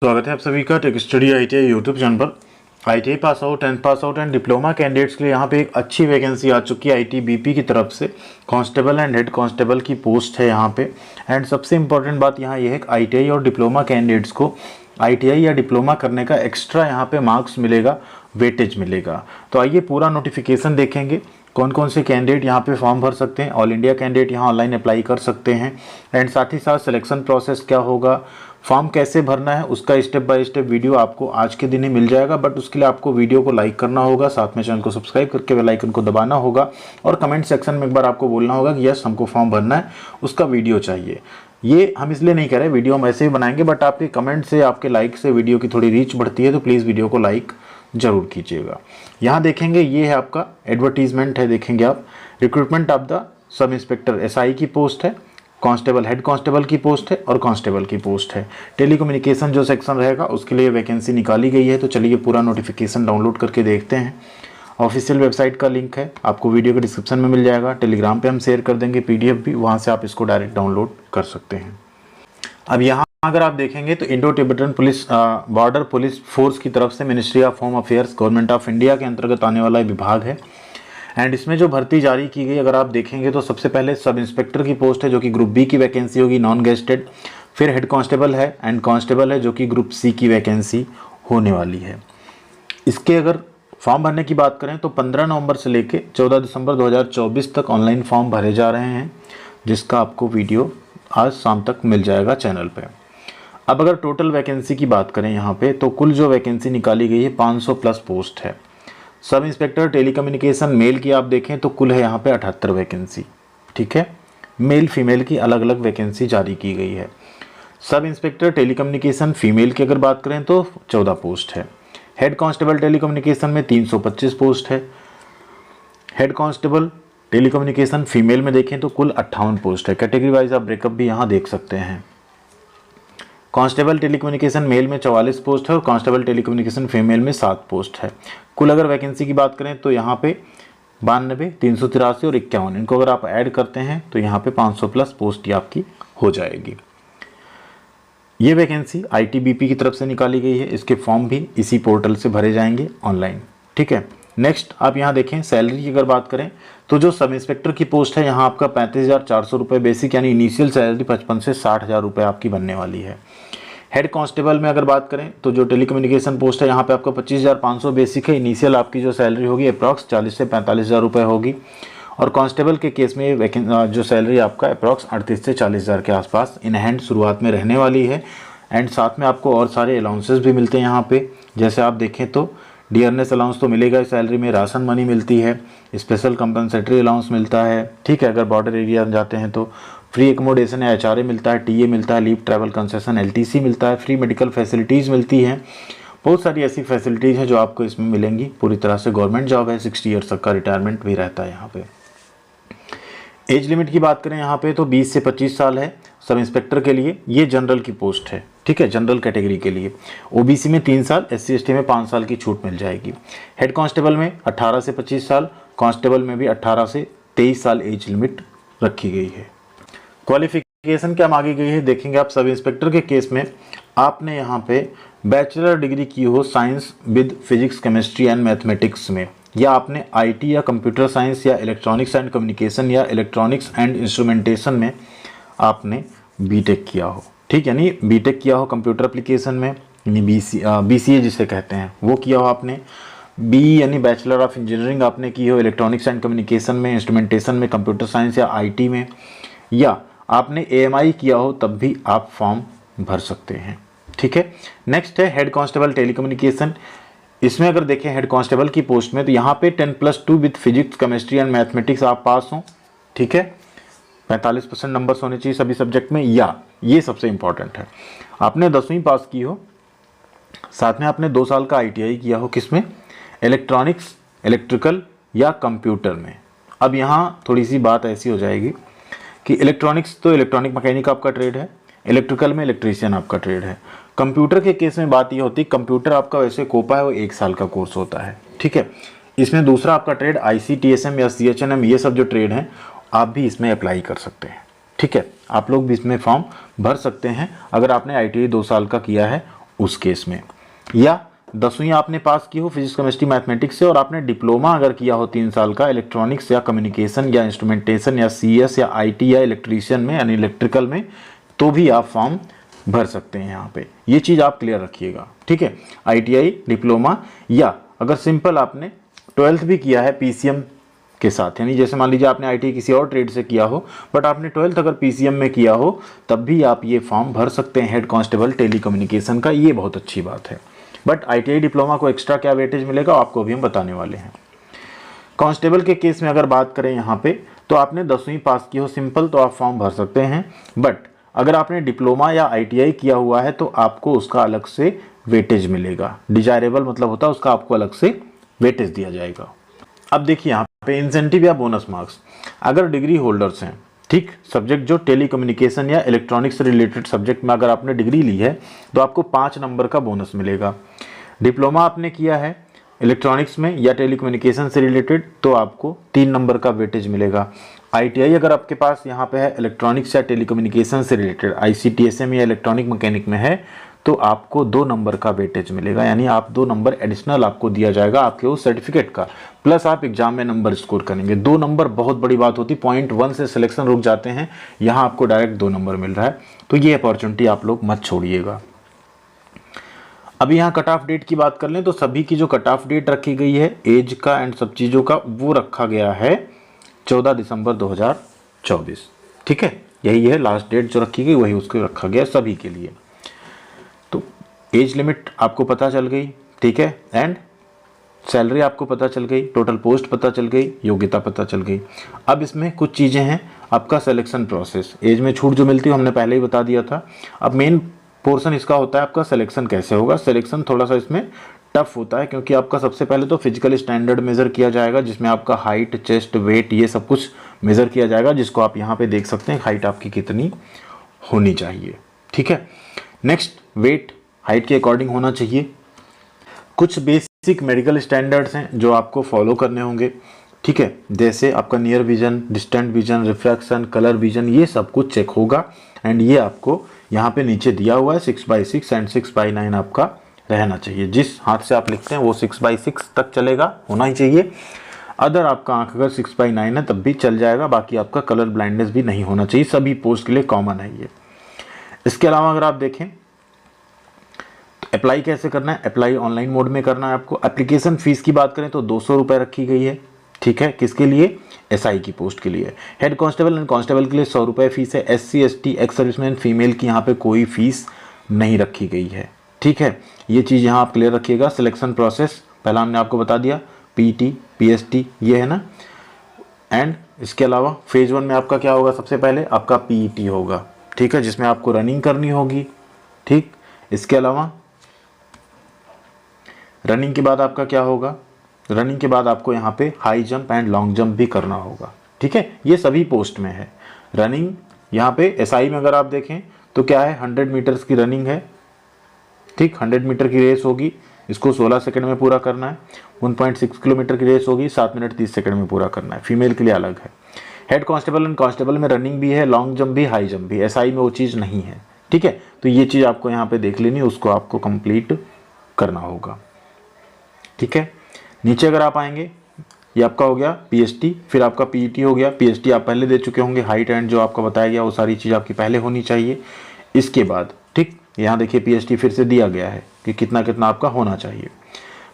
स्वागत है आप सभी का tech study ITI YouTube channel पर। ITI pass out, 10th pass out and diploma candidates के लिए यहाँ पे एक अच्छी वैकेंसी आ चुकी है ITBP की तरफ से। कांस्टेबल एंड हेड कांस्टेबल की पोस्ट है यहाँ पे। एंड सबसे इंपॉर्टेंट बात यहाँ ये है कि ITI और डिप्लोमा कैंडिडेट्स को ITI या डिप्लोमा करने का एक्स्ट्रा यहाँ पे मार्क्स मिलेगा, वेटेज मिलेगा। तो आइए पूरा नोटिफिकेशन देखेंगे, कौन कौन से कैंडिडेट यहाँ पे फॉर्म भर सकते हैं। ऑल इंडिया कैंडिडेट यहाँ ऑनलाइन अप्लाई कर सकते हैं। एंड साथ ही साथ सिलेक्शन प्रोसेस क्या होगा, फॉर्म कैसे भरना है, उसका स्टेप बाय स्टेप वीडियो आपको आज के दिन ही मिल जाएगा। बट उसके लिए आपको वीडियो को लाइक करना होगा, साथ में चैनल को सब्सक्राइब करके बेल आइकन को दबाना होगा और कमेंट सेक्शन में एक बार आपको बोलना होगा कि यस हमको फॉर्म भरना है, उसका वीडियो चाहिए। ये हम इसलिए नहीं कह रहे, वीडियो हम ऐसे ही बनाएंगे, बट आपके कमेंट से, आपके लाइक से वीडियो की थोड़ी रीच बढ़ती है, तो प्लीज़ वीडियो को लाइक जरूर कीजिएगा। यहाँ देखेंगे ये है आपका एडवर्टीजमेंट है, देखेंगे आप recruitment of the sub inspector SI की पोस्ट है, कांस्टेबल हेड कांस्टेबल की पोस्ट है और कांस्टेबल की पोस्ट है। टेलीकम्युनिकेशन जो सेक्शन रहेगा उसके लिए वैकेंसी निकाली गई है। तो चलिए पूरा नोटिफिकेशन डाउनलोड करके देखते हैं। ऑफिशियल वेबसाइट का लिंक है, आपको वीडियो के डिस्क्रिप्शन में मिल जाएगा। टेलीग्राम पे हम शेयर कर देंगे PDF भी, वहाँ से आप इसको डायरेक्ट डाउनलोड कर सकते हैं। अब यहाँ अगर आप देखेंगे तो Indo Tibetan police border police force की तरफ से ministry of home affairs government of India के अंतर्गत आने वाला विभाग है। एंड इसमें जो भर्ती जारी की गई अगर आप देखेंगे तो सबसे पहले सब इंस्पेक्टर की पोस्ट है जो कि ग्रुप B की वैकेंसी होगी, नॉन गेस्टेड। फिर हेड कांस्टेबल है एंड कांस्टेबल है जो कि ग्रुप C की वैकेंसी होने वाली है। इसके अगर फॉर्म भरने की बात करें तो 15 नवंबर से लेकर 14 दिसंबर 2024 तक ऑनलाइन फॉर्म भरे जा रहे हैं, जिसका आपको वीडियो आज शाम तक मिल जाएगा चैनल पे। अब अगर टोटल वैकेंसी की बात करें यहाँ पे तो कुल जो वैकेंसी निकाली गई है 500 प्लस पोस्ट है। सब इंस्पेक्टर टेलीकम्युनिकेशन मेल की आप देखें तो कुल है यहाँ पे 78 वैकेंसी, ठीक है। मेल फीमेल की अलग अलग वैकेंसी जारी की गई है। सब इंस्पेक्टर टेलीकम्युनिकेशन फीमेल की अगर बात करें तो 14 पोस्ट है। हेड कांस्टेबल टेलीकम्युनिकेशन में 325 पोस्ट है। हेड कांस्टेबल टेलीकम्युनिकेशन फीमेल में देखें तो कुल 58 पोस्ट है। कैटेगरी वाइज आप ब्रेकअप भी यहाँ देख सकते हैं। कांस्टेबल टेलीकम्युनिकेशन मेल में 44 पोस्ट है और कांस्टेबल टेलीकम्युनिकेशन फीमेल में 7 पोस्ट है। कुल अगर वैकेंसी की बात करें तो यहाँ पे 92, 383 और 51, इनको अगर आप ऐड करते हैं तो यहाँ पे 500 प्लस पोस्ट ही आपकी हो जाएगी। ये वैकेंसी ITBP की तरफ से निकाली गई है। इसके फॉर्म भी इसी पोर्टल से भरे जाएंगे ऑनलाइन, ठीक है। नेक्स्ट आप यहाँ देखें सैलरी की अगर बात करें तो जो सब इंस्पेक्टर की पोस्ट है यहाँ आपका 35,400 रुपये बेसिक, यानी इनिशियल सैलरी 55 से 60,000 रुपये आपकी बनने वाली है। हेड कांस्टेबल में अगर बात करें तो जो टेलीकम्युनिकेशन पोस्ट है यहाँ पे आपका 25,500 बेसिक है। इनिशियल आपकी जो सैलरी होगी अप्रॉक्स 40 से 45,000 रुपये होगी। और कांस्टेबल के केस में जो सैलरी आपका अप्रॉक्स 38 से 40,000 के आसपास इन हैंड शुरुआत में रहने वाली है। एंड साथ में आपको और सारे अलाउंसेस भी मिलते हैं यहाँ पे। जैसे आप देखें तो डियरनेस अलाउंस तो मिलेगा इस सैलरी में, राशन मनी मिलती है, स्पेशल कंपनसेटरी अलाउंस मिलता है, ठीक है। अगर बॉर्डर एरिया जाते हैं तो फ्री एकोमोडेशन है, HRA मिलता है, TA मिलता है, लीव ट्रैवल कंसेशन LTC मिलता है, फ्री मेडिकल फैसिलिटीज़ मिलती हैं। बहुत सारी ऐसी फैसिलिटीज़ हैं जो आपको इसमें मिलेंगी। पूरी तरह से गवर्नमेंट जॉब है, 60 ईयर्स तक का रिटायरमेंट भी रहता है यहाँ पे। एज लिमिट की बात करें यहाँ पे तो 20 से 25 साल है सब इंस्पेक्टर के लिए। ये जनरल की पोस्ट है, ठीक है, जनरल कैटेगरी के लिए। OBC में 3 साल, SC ST में 5 साल की छूट मिल जाएगी। हेड कांस्टेबल में 18 से 25 साल, कांस्टेबल में भी 18 से 23 साल एज लिमिट रखी गई है। क्वालिफिकेशन क्या मांगी गई है देखेंगे आप। सब इंस्पेक्टर के केस में आपने यहाँ पे बैचलर डिग्री की हो science with physics, chemistry and mathematics में, या आपने IT या कंप्यूटर साइंस या इलेक्ट्रॉनिक्स एंड कम्युनिकेशन या इलेक्ट्रॉनिक्स एंड इंस्ट्रूमेंटेशन में आपने BTech किया हो, ठीक, यानी BTech किया हो कंप्यूटर एप्लीकेशन में, यानी BCA जिसे कहते हैं वो किया हो आपने। BE यानी बैचलर ऑफ इंजीनियरिंग आपने की हो इलेक्ट्रॉनिक्स एंड कम्युनिकेशन में, इंस्ट्रूमेंटेशन में, कंप्यूटर साइंस या IT में, या आपने AMI किया हो तब भी आप फॉर्म भर सकते हैं, ठीक है। नेक्स्ट है हेड कांस्टेबल टेलीकम्युनिकेशन। इसमें अगर देखें हेड कांस्टेबल की पोस्ट में तो यहाँ पे 10+2 with physics, chemistry and mathematics आप पास हों, ठीक है। 45% नंबर्स होने चाहिए सभी सब्जेक्ट में, या ये सबसे इंपॉर्टेंट है आपने 10वीं पास की हो, साथ में आपने 2 साल का ITI किया हो, किसमें, इलेक्ट्रॉनिक्स, इलेक्ट्रिकल या कंप्यूटर में। अब यहाँ थोड़ी सी बात ऐसी हो जाएगी कि इलेक्ट्रॉनिक्स तो इलेक्ट्रॉनिक मैकेनिक आपका ट्रेड है, इलेक्ट्रिकल में इलेक्ट्रीशियन आपका ट्रेड है। कंप्यूटर के केस में बात ये होती है कंप्यूटर आपका वैसे कोपा है, वो 1 साल का कोर्स होता है, ठीक है। इसमें दूसरा आपका ट्रेड ICTSM या CHNM, ये सब जो ट्रेड हैं आप भी इसमें अप्लाई कर सकते हैं, ठीक है। आप लोग भी इसमें फॉर्म भर सकते हैं अगर आपने ITI 2 साल का किया है उस केस में। या 10वीं आपने पास की हो फिजिक्स केमिस्ट्री मैथमेटिक्स से और आपने डिप्लोमा अगर किया हो 3 साल का इलेक्ट्रॉनिक्स या कम्युनिकेशन या इंस्ट्रूमेंटेशन या CS या IT या इलेक्ट्रीशियन में यानी इलेक्ट्रिकल में, तो भी आप फॉर्म भर सकते हैं यहाँ पे। ये चीज़ आप क्लियर रखिएगा, ठीक है। ITI डिप्लोमा, या अगर सिंपल आपने 12th भी किया है PCM के साथ, यानी जैसे मान लीजिए आपने ITI किसी और ट्रेड से किया हो बट आपने 12th अगर PCM में किया हो, तब भी आप ये फॉर्म भर सकते हैं हेड कांस्टेबल टेली कम्युनिकेशन का। ये बहुत अच्छी बात है। बट ITI डिप्लोमा को एक्स्ट्रा क्या वेटेज मिलेगा आपको भी हम बताने वाले हैं। कांस्टेबल के केस में अगर बात करें यहाँ पे, तो आपने 10वीं पास की हो सिंपल तो आप फॉर्म भर सकते हैं, बट अगर आपने डिप्लोमा या ITI किया हुआ है तो आपको उसका अलग से वेटेज मिलेगा। डिजायरेबल मतलब होता है उसका आपको अलग से वेटेज दिया जाएगा। अब देखिए यहाँ पे इंसेंटिव या बोनस मार्क्स, अगर डिग्री होल्डर्स हैं, ठीक, सब्जेक्ट जो टेली कम्युनिकेशन या इलेक्ट्रॉनिक्स से रिलेटेड सब्जेक्ट में अगर आपने डिग्री ली है तो आपको 5 नंबर का बोनस मिलेगा। डिप्लोमा आपने किया है इलेक्ट्रॉनिक्स में या टेली कम्युनिकेशन से रिलेटेड तो आपको 3 नंबर का वेटेज मिलेगा। ITI अगर आपके पास यहाँ पे है इलेक्ट्रॉनिक्स या टेली कम्युनिकेशन से रिलेटेड, ICTSM या इलेक्ट्रॉनिक मैकेनिक में है, तो आपको 2 नंबर का वेटेज मिलेगा, यानी आप 2 नंबर एडिशनल आपको दिया जाएगा आपके उस सर्टिफिकेट का, प्लस आप एग्जाम में नंबर स्कोर करेंगे। 2 नंबर बहुत बड़ी बात होती, 0.1 से सिलेक्शन रुक जाते हैं, यहाँ आपको डायरेक्ट 2 नंबर मिल रहा है, तो ये अपॉर्चुनिटी आप लोग मत छोड़िएगा। अभी यहाँ कट ऑफ डेट की बात कर लें तो सभी की जो कट ऑफ डेट रखी गई है एज का एंड सब चीज़ों का, वो रखा गया है 14 दिसंबर 2024, ठीक है। यही है लास्ट डेट जो रखी गई, वही उसको रखा गया सभी के लिए। तो एज लिमिट आपको पता चल गई, ठीक है, एंड सैलरी आपको पता चल गई, टोटल पोस्ट पता चल गई, योग्यता पता चल गई। अब इसमें कुछ चीज़ें हैं, आपका सिलेक्शन प्रोसेस, एज में छूट जो मिलती है हमने पहले ही बता दिया था। अब मेन पोर्शन इसका होता है आपका सिलेक्शन कैसे होगा। सिलेक्शन थोड़ा सा इसमें टफ होता है क्योंकि आपका सबसे पहले तो फिजिकल स्टैंडर्ड मेज़र किया जाएगा, जिसमें आपका हाइट, चेस्ट, वेट, ये सब कुछ मेज़र किया जाएगा, जिसको आप यहाँ पे देख सकते हैं हाइट आपकी कितनी होनी चाहिए, ठीक है। नेक्स्ट, वेट हाइट के अकॉर्डिंग होना चाहिए। कुछ बेसिक मेडिकल स्टैंडर्ड्स हैं जो आपको फॉलो करने होंगे, ठीक है, जैसे आपका near vision, distant vision, refraction, colour vision, ये सब कुछ चेक होगा। एंड ये आपको यहाँ पे नीचे दिया हुआ है 6/6 एंड 6/9 आपका रहना चाहिए। जिस हाथ से आप लिखते हैं वो 6/6 तक चलेगा, होना ही चाहिए। अदर आपका आंख अगर 6/9 है तब भी चल जाएगा, बाकी आपका कलर ब्लाइंडनेस भी नहीं होना चाहिए, सभी पोस्ट के लिए कॉमन है ये। इसके अलावा अगर आप देखें तो अप्लाई कैसे करना है, अप्लाई ऑनलाइन मोड में करना है आपको। एप्लीकेशन फीस की बात करें तो 200 रुपये रखी गई है, ठीक है, किसके लिए, SI की पोस्ट के लिए। हेड कांस्टेबल एंड कांस्टेबल के लिए 100 रुपये फीस है। SC ST ex serviceman female की यहाँ पे कोई फीस नहीं रखी गई है, ठीक है। ये चीज़ यहाँ आप क्लियर रखिएगा। सिलेक्शन प्रोसेस पहला हमने आपको बता दिया, PET PST ये है ना। एंड इसके अलावा फेज 1 में आपका क्या होगा, सबसे पहले आपका PET होगा, ठीक है, जिसमें आपको रनिंग करनी होगी, ठीक। इसके अलावा रनिंग के बाद आपका क्या होगा, रनिंग के बाद आपको यहाँ पे high jump and long jump भी करना होगा, ठीक है। ये सभी पोस्ट में है। रनिंग यहाँ पे SI में अगर आप देखें तो क्या है, 100 मीटर्स की रनिंग है, ठीक, 100 मीटर की रेस होगी, इसको 16 सेकंड में पूरा करना है। 1.6 किलोमीटर की रेस होगी, 7 मिनट 30 सेकंड में पूरा करना है, फीमेल के लिए अलग है। हेड कांस्टेबल एंड कांस्टेबल में रनिंग भी है, लॉन्ग जंप भी, हाई जंप भी, SI में वो चीज़ नहीं है, ठीक है। तो ये चीज़ आपको यहाँ पे देख लेनी, उसको आपको कंप्लीट करना होगा, ठीक है। नीचे अगर आप आएंगे, ये आपका हो गया PST, फिर आपका PET हो गया। PST आप पहले दे चुके होंगे, हाइट एंड जो आपका बताया गया वो सारी चीज़ आपकी पहले होनी चाहिए। इसके बाद ठीक, यहाँ देखिए PST फिर से दिया गया है कि कितना कितना आपका होना चाहिए।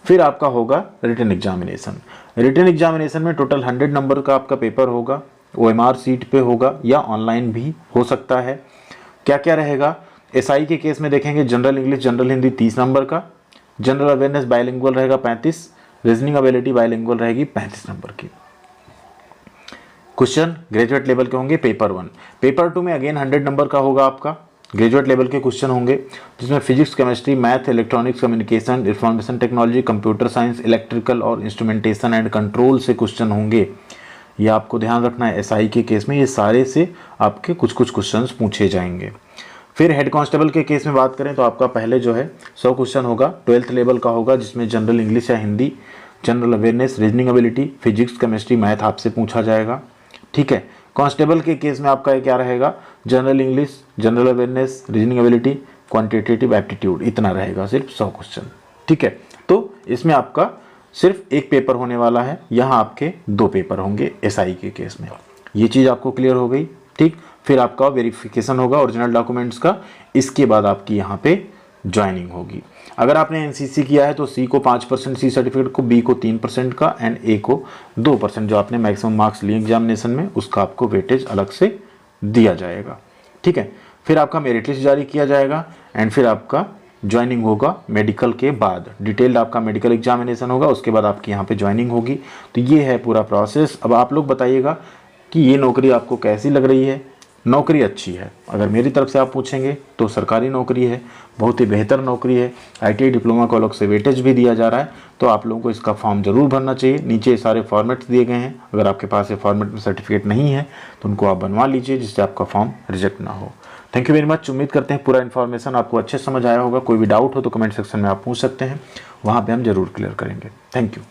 फिर आपका होगा रिटन एग्जामिनेशन। रिटन एग्जामिनेशन में टोटल 100 नंबर का आपका पेपर होगा, OMR सीट पे होगा या ऑनलाइन भी हो सकता है। क्या क्या रहेगा, SI के केस में देखेंगे general English, general Hindi 30 number का, जनरल अवेयरनेस बायलिंगुअल रहेगा 35, रीजनिंग एबिलिटी बायलिंगुअल रहेगी 35 नंबर की। क्वेश्चन ग्रेजुएट लेवल के होंगे पेपर 1। पेपर 2 में अगेन 100 नंबर का होगा आपका, ग्रेजुएट लेवल के क्वेश्चन होंगे, जिसमें physics, chemistry, math, electronics, communication, information technology, computer science, electrical और इंस्ट्रूमेंटेशन एंड कंट्रोल से क्वेश्चन होंगे। ये आपको ध्यान रखना है, SI के केस में ये सारे से आपके कुछ कुछ क्वेश्चन पूछे जाएंगे। फिर हेड कांस्टेबल के केस में बात करें तो आपका पहले जो है 100 क्वेश्चन होगा, 12th लेवल का होगा, जिसमें जनरल इंग्लिश या Hindi, general awareness, reasoning ability, physics, chemistry, math आपसे पूछा जाएगा, ठीक है। कांस्टेबल के केस में आपका क्या रहेगा, general English, general awareness, reasoning ability, quantitative aptitude, इतना रहेगा सिर्फ 100 क्वेश्चन। ठीक है, तो इसमें आपका सिर्फ एक पेपर होने वाला है, यहाँ आपके 2 पेपर होंगे एसआई के केस में। ये चीज़ आपको क्लियर हो गई। ठीक, फिर आपका वेरिफिकेशन होगा ओरिजिनल डॉक्यूमेंट्स का, इसके बाद आपकी यहाँ पे ज्वाइनिंग होगी। अगर आपने एनसीसी किया है तो सी को 5% सी सर्टिफिकेट को, बी को 3% का एंड ए को 2% जो आपने मैक्सिमम मार्क्स लिए एग्जामिनेशन में उसका आपको वेटेज अलग से दिया जाएगा। ठीक है, फिर आपका मेरिट लिस्ट जारी किया जाएगा एंड फिर आपका ज्वाइनिंग होगा मेडिकल के बाद। डिटेल्ड आपका मेडिकल एग्जामिनेशन होगा, उसके बाद आपकी यहाँ पे ज्वाइनिंग होगी। तो ये है पूरा प्रोसेस। अब आप लोग बताइएगा कि ये नौकरी आपको कैसी लग रही है। नौकरी अच्छी है, अगर मेरी तरफ से आप पूछेंगे तो सरकारी नौकरी है, बहुत ही बेहतर नौकरी है। आईटीआई डिप्लोमा को अलग से वेटेज भी दिया जा रहा है, तो आप लोगों को इसका फॉर्म जरूर भरना चाहिए। नीचे सारे फॉर्मेट्स दिए गए हैं, अगर आपके पास ये फॉर्मेट में सर्टिफिकेट नहीं है तो उनको आप बनवा लीजिए, जिससे आपका फॉर्म रिजेक्ट ना हो। Thank you very much. उम्मीद करते हैं पूरा इन्फॉर्मेशन आपको अच्छे समझ आया होगा। कोई भी डाउट हो तो कमेंट सेक्शन में आप पूछ सकते हैं, वहाँ पर हम जरूर क्लियर करेंगे। Thank you.